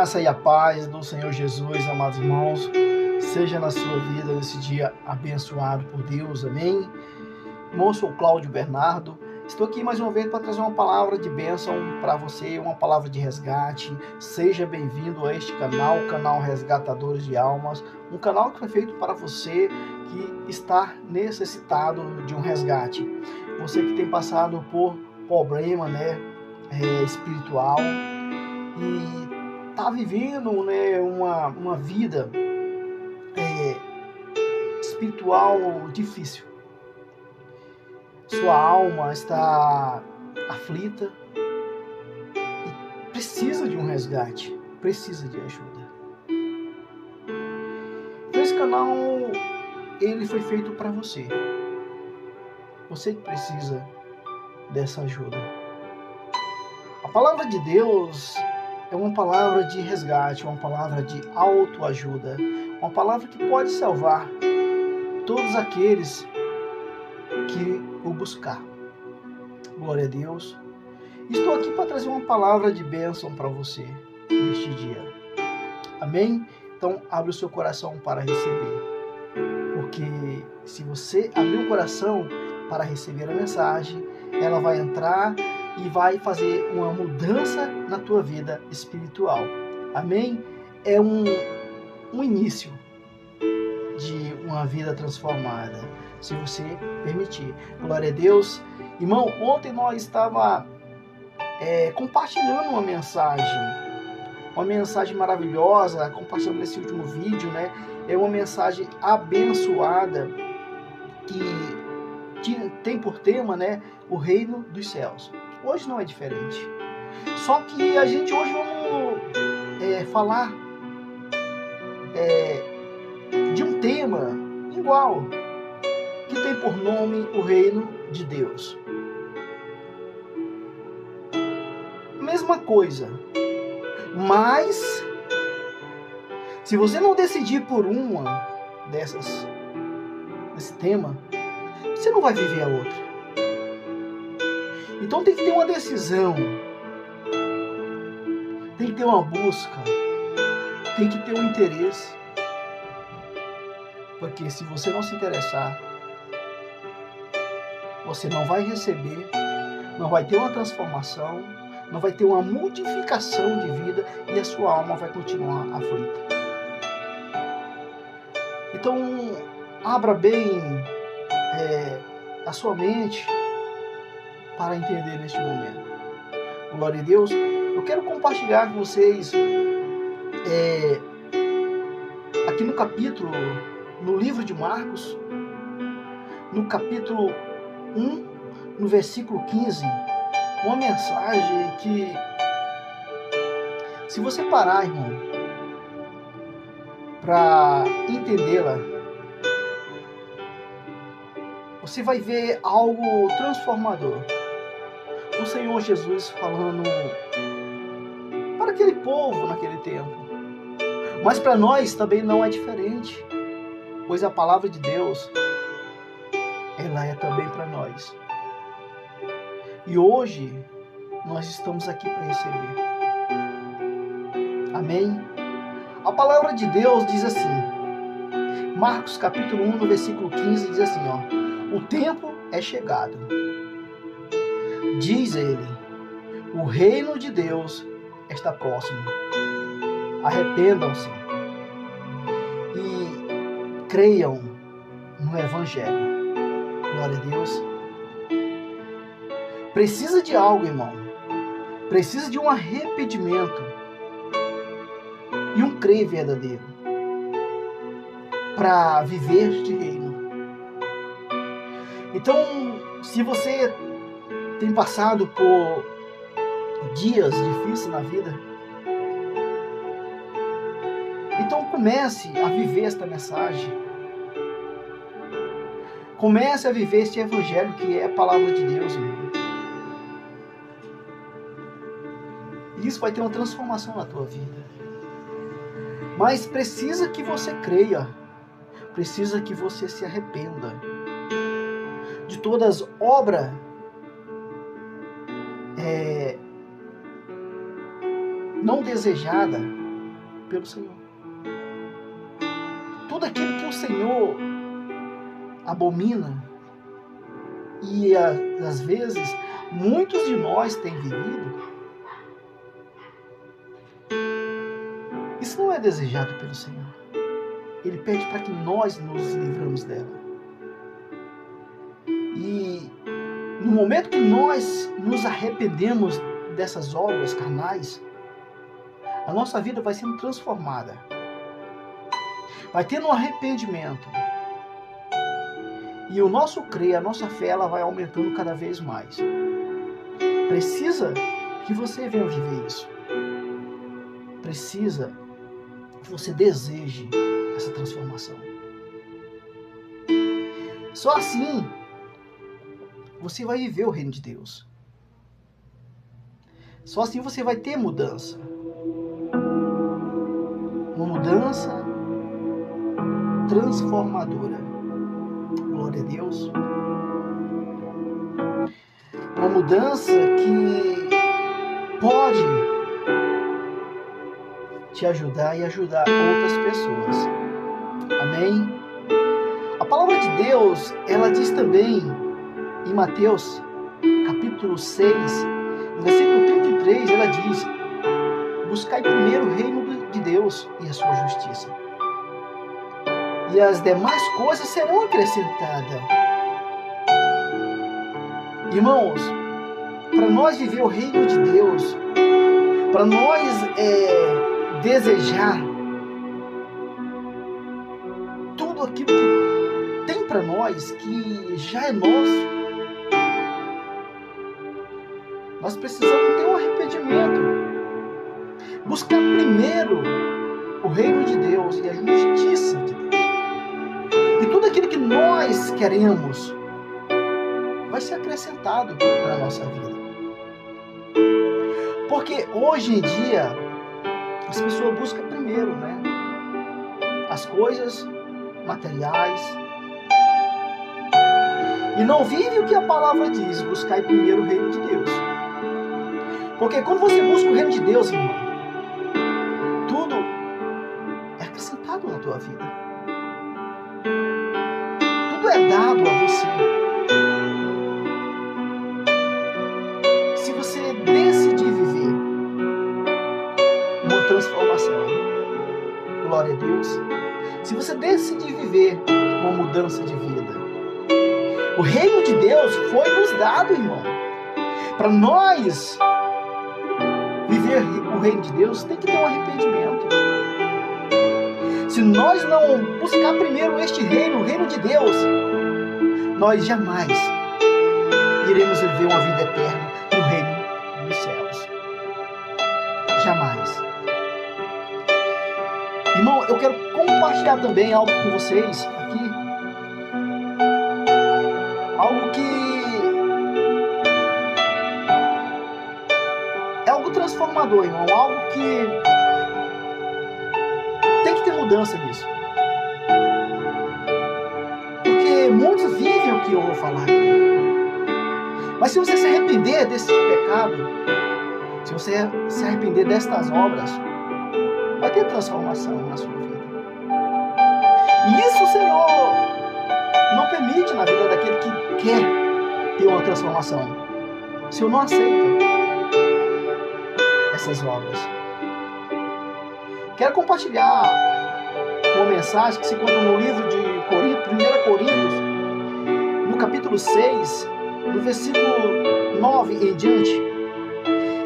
graça e a paz do Senhor Jesus, amados irmãos, seja na sua vida nesse dia abençoado por Deus, amém? Irmão, eu sou Cláudio Bernardo, estou aqui mais uma vez para trazer uma palavra de bênção para você, uma palavra de resgate. Seja bem-vindo a este canal, o canal Resgatadores de Almas, um canal que foi feito para você que está necessitado de um resgate. Você que tem passado por problema, espiritual e está vivendo, uma vida espiritual difícil. Sua alma está aflita e precisa de um resgate, precisa de ajuda. Então esse canal, ele foi feito para você. Você que precisa dessa ajuda. A palavra de Deus é uma palavra de resgate, uma palavra de autoajuda, uma palavra que pode salvar todos aqueles que o buscar. Glória a Deus. Estou aqui para trazer uma palavra de bênção para você neste dia. Amém? Então abre o seu coração para receber. Porque se você abrir o coração para receber a mensagem, ela vai entrar e vai fazer uma mudança na tua vida espiritual. Amém? É um início de uma vida transformada, se você permitir. Glória a Deus. Irmão, ontem nós estávamos compartilhando uma mensagem maravilhosa, compartilhando nesse último vídeo, é uma mensagem abençoada que tem por tema, o reino dos céus. Hoje não é diferente. Só que a gente hoje vamos falar de um tema igual, que tem por nome o reino de Deus. Mesma coisa, mas se você não decidir por uma desse tema, você não vai viver a outra. Então tem que ter uma decisão, tem que ter uma busca, tem que ter um interesse. Porque se você não se interessar, você não vai receber, não vai ter uma transformação, não vai ter uma modificação de vida e a sua alma vai continuar aflita. Então, abra bem a sua mente para entender neste momento. Glória a Deus. Eu quero compartilhar com vocês aqui no livro de Marcos, no capítulo 1, no versículo 15, uma mensagem que, se você parar, irmão, para entendê-la, você vai ver algo transformador. O Senhor Jesus falando para aquele povo naquele tempo. Mas para nós também não é diferente, pois a palavra de Deus, ela é também para nós. E hoje nós estamos aqui para receber. Amém? A palavra de Deus diz assim, Marcos capítulo 1, no versículo 15, diz assim, o tempo é chegado. Diz ele, o reino de Deus está próximo. Arrependam-se e creiam no Evangelho. Glória a Deus. Precisa de algo, irmão. Precisa de um arrependimento e um crer verdadeiro para viver este reino. Então, se você tem passado por dias difíceis na vida, então comece a viver esta mensagem. Comece a viver este evangelho que é a palavra de Deus, irmão. Isso vai ter uma transformação na tua vida. Mas precisa que você creia. Precisa que você se arrependa de todas as obras não desejadas pelo Senhor. Tudo aquilo que o Senhor abomina, e às vezes muitos de nós têm vivido, isso não é desejado pelo Senhor. Ele pede para que nós nos livramos dela. E no momento que nós nos arrependemos dessas obras carnais, a nossa vida vai sendo transformada. Vai tendo um arrependimento. E o nosso crer, a nossa fé, ela vai aumentando cada vez mais. Precisa que você venha viver isso. Precisa que você deseje essa transformação. Só assim você vai viver o reino de Deus. Só assim você vai ter mudança. Uma mudança transformadora. Glória a Deus. Uma mudança que pode te ajudar e ajudar outras pessoas. Amém? A palavra de Deus, ela diz também em Mateus, capítulo 6, no versículo 33, ela diz: buscai primeiro o reino de Deus e a sua justiça, e as demais coisas serão acrescentadas. Irmãos, para nós viver o reino de Deus, para nós desejar tudo aquilo que tem para nós, que já é nosso, nós precisamos ter um arrependimento. Buscar primeiro o reino de Deus e a justiça de Deus. E tudo aquilo que nós queremos vai ser acrescentado para a nossa vida. Porque hoje em dia as pessoas buscam primeiro, né, as coisas materiais, e não vivem o que a palavra diz: buscar primeiro o reino de Deus. Porque quando você busca o reino de Deus, irmão, tudo é acrescentado na tua vida. Tudo é dado a você. Se você decidir viver uma transformação, glória a Deus. Se você decidir viver uma mudança de vida, o reino de Deus foi nos dado, irmão. Para nós viver o reino de Deus, tem que ter um arrependimento. Se nós não buscar primeiro este reino, o reino de Deus, nós jamais iremos viver uma vida eterna no reino dos céus. Jamais. Irmão, eu quero compartilhar também algo com vocês aqui. Algo que é algo transformador, irmão. Algo que tem que ter mudança nisso. Porque muitos vivem o que eu vou falar aqui. Mas se você se arrepender desse pecado, se você se arrepender destas obras, vai ter transformação na sua vida. E isso o Senhor não permite na vida daquele que quer ter uma transformação. O Senhor não aceita essas obras. Quero compartilhar uma mensagem que se encontra no livro de 1 Coríntios, no capítulo 6, no versículo 9 em diante,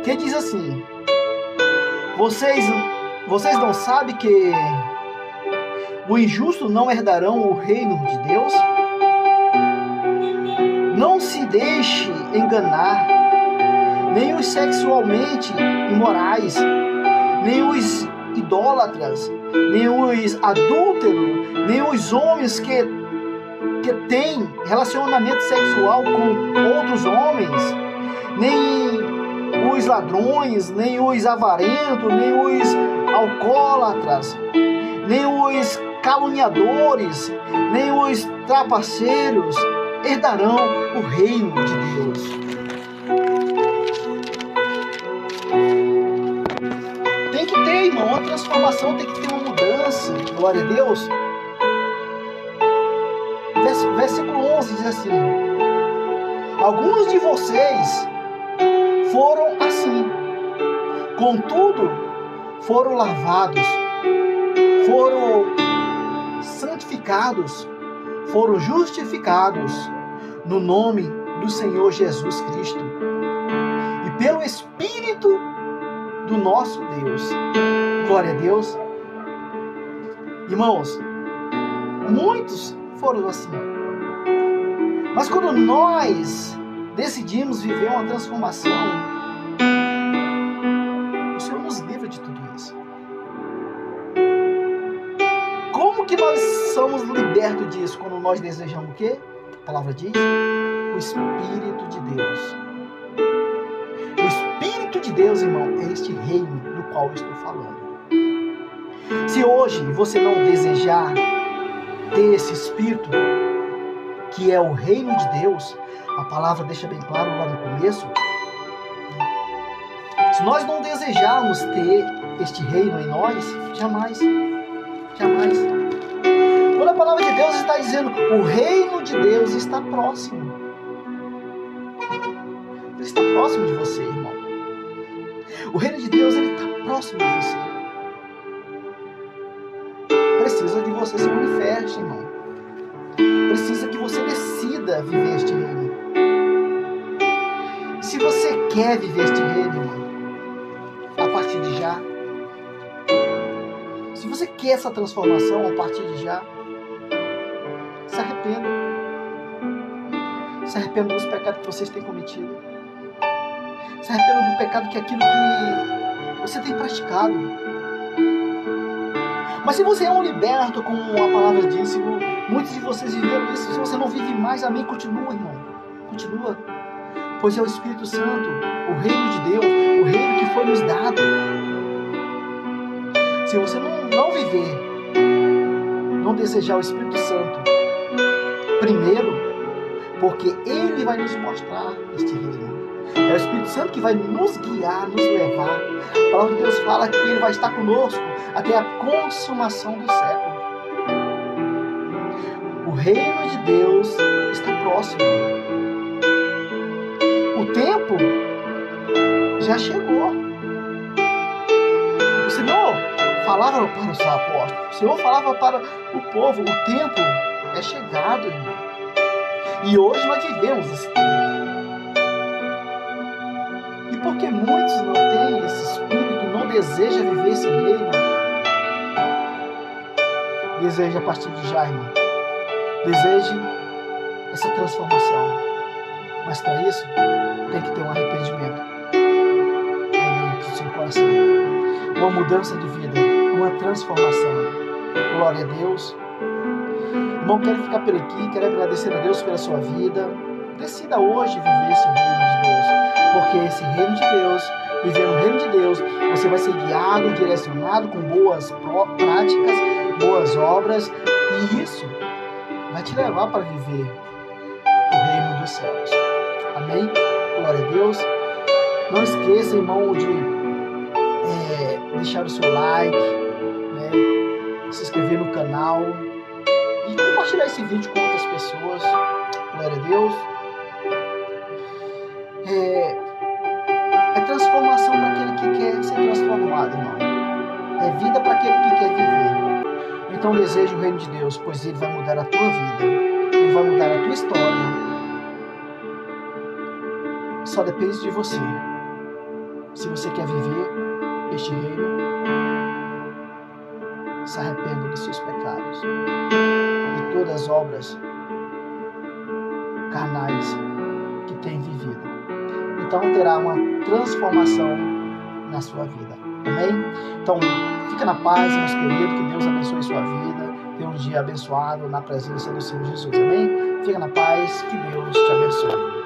que diz assim: Vocês não sabem que o injusto não herdarão o reino de Deus? Não se deixe enganar, nem os sexualmente imorais, nem os idólatras, nem os adúlteros, nem os homens que têm relacionamento sexual com outros homens, nem os ladrões, nem os avarentos, nem os alcoólatras, nem os caluniadores, nem os trapaceiros herdarão o reino de Deus. Tem que ter, irmão, uma transformação tem que ter uma mudança. Glória a Deus. Versículo 11 diz assim: alguns de vocês foram assim, contudo foram lavados, foram santificados, foram justificados no nome do Senhor Jesus Cristo e pelo Espírito do nosso Deus. Glória a Deus. Irmãos, muitos foram assim. Mas quando nós decidimos viver uma transformação, o Senhor nos livra de tudo isso. Como que nós somos libertos disso? Quando nós desejamos o quê? A palavra diz: o Espírito de Deus. O Espírito de Deus, irmão, é este reino do qual eu estou falando. Se hoje você não desejar ter esse Espírito, que é o reino de Deus, a palavra deixa bem claro lá no começo, se nós não desejarmos ter este reino em nós, jamais. Quando a palavra de Deus está dizendo, o reino de Deus está próximo. Ele está próximo de você, irmão. O reino de Deus, ele está próximo de você. Precisa que você se manifeste, irmão. Precisa que você decida viver este reino. Se você quer viver este reino, irmão, a partir de já, se você quer essa transformação a partir de já, se arrependa. Se arrependa dos pecados que vocês têm cometido. Se arrependa do pecado que é aquilo que você tem praticado. Mas se você é um liberto, como a palavra disse, muitos de vocês viveram isso. Se você não vive mais, amém, continua, irmão. Continua. Pois é o Espírito Santo, o reino de Deus, o reino que foi nos dado. Se você não viver, não desejar o Espírito Santo, primeiro, porque Ele vai nos mostrar este reino. É o Espírito Santo que vai nos guiar, nos levar. A palavra de Deus fala que Ele vai estar conosco até a consumação do século. O reino de Deus está próximo. O tempo já chegou. O Senhor falava para os apóstolos, o Senhor falava para o povo, o tempo é chegado, irmão. E hoje nós vivemos esse tempo. E porque muitos não têm esse espírito, não desejam viver esse reino, deseja a partir de já, irmão. Deseje essa transformação. Mas para isso, tem que ter um arrependimento dentro do seu coração. Uma mudança de vida, uma transformação. Glória a Deus. Irmão, quero ficar por aqui, quero agradecer a Deus pela sua vida. Decida hoje viver esse reino de Deus. Porque esse reino de Deus, viver no reino de Deus, você vai ser guiado, direcionado com boas práticas, boas obras. E isso vai te levar para viver o reino dos céus. Amém? Glória a Deus. Não esqueça, irmão, de deixar o seu like, né? Se inscrever no canal e compartilhar esse vídeo com outras pessoas. Glória a Deus. É transformação para aquele que quer ser transformado, irmão. É vida para aquele que quer viver. Então deseja o reino de Deus, pois Ele vai mudar a tua vida. Ele vai mudar a tua história. Só depende de você. Se você quer viver este reino, se arrependa dos seus pecados, de todas as obras carnais que tem vivido. Então terá uma transformação na sua vida. Amém? Então fica na paz, meus queridos, que Deus abençoe sua vida. Tenha um dia abençoado na presença do Senhor Jesus. Amém? Fica na paz, que Deus te abençoe.